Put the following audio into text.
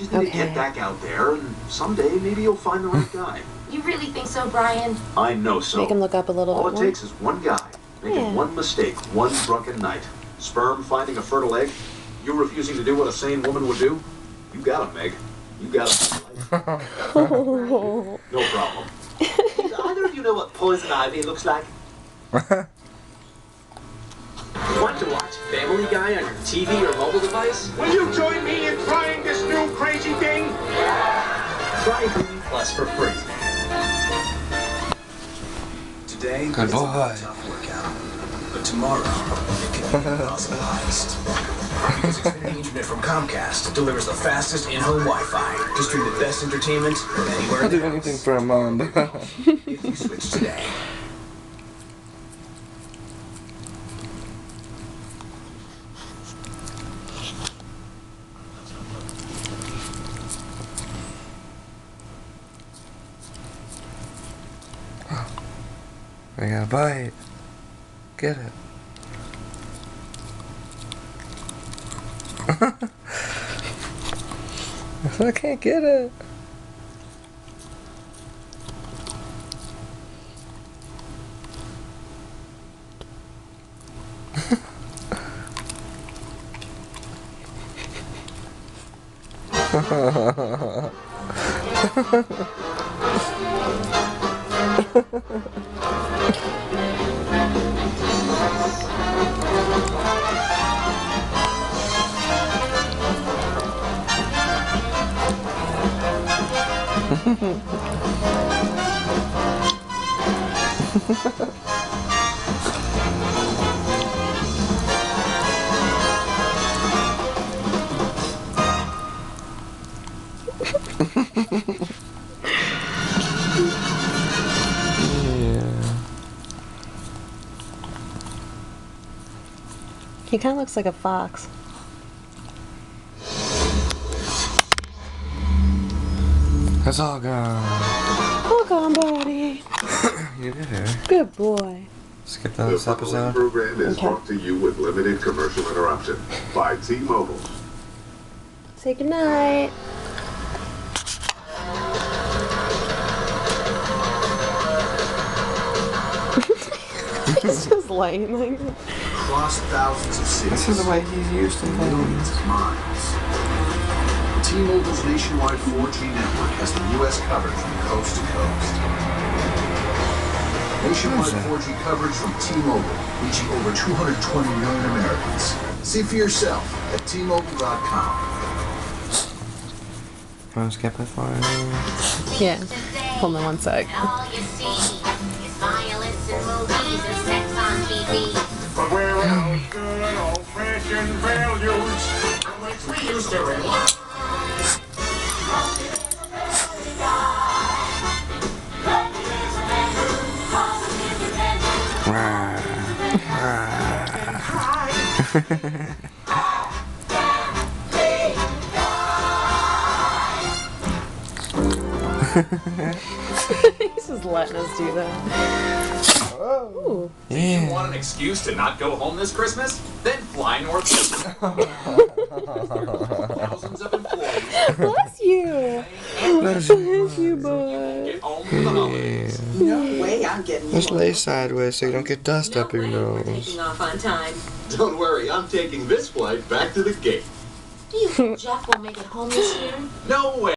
just need to get back out there, and someday maybe you'll find the right guy. You really think so, Brian? I know so. Make him look up a little bit more. All it takes is one guy making one mistake, one drunken night. Sperm finding a fertile egg. You refusing to do what a sane woman would do? You got him, Meg. You got him. No problem. Do either of you know what poison ivy looks like? Want to watch Family Guy on your TV or mobile device? Will you join me in trying this new crazy thing? Try Hulu Plus for free. Today Good is boy. a tough workout, but tomorrow it can be fossilized. Because Xfinity Internet from Comcast delivers the fastest in-home Wi-Fi to stream the best entertainment from anywhere. I'll do anything for a mom. If you switch today. I got a bite. Get it. I can't get it. He kind of looks like a fox. It's all gone. All gone, buddy. You did it. Good boy. Skip The this following episode. program is brought to you with limited commercial interruption by T-Mobile. Say goodnight. He's just laying like that. Across thousands of cities. This is the way he's used to Millions things. of miles. T-Mobile's nationwide 4G network has the U.S. coverage from coast to coast. Nationwide 4G coverage from T-Mobile, reaching over 220 million Americans. See for yourself at T-Mobile.com. Want to skip this one? Yeah. Hold on one sec. All you see is violence and movies and sex on TV. But we're those good old-fashioned values which we used to rely. He's just letting us do that. Ooh. Yeah. Want an excuse to not go home this Christmas? Then fly north. Thousands of employees. Bless you. Bless you. Thank you, bud. Get home for the holidays. Yeah. No way I'm getting Just lay sideways so you don't get dust up your nose. Taking off on time. Don't worry, I'm taking this flight back to the gate. Do you think Jeff will make it home this year? No way.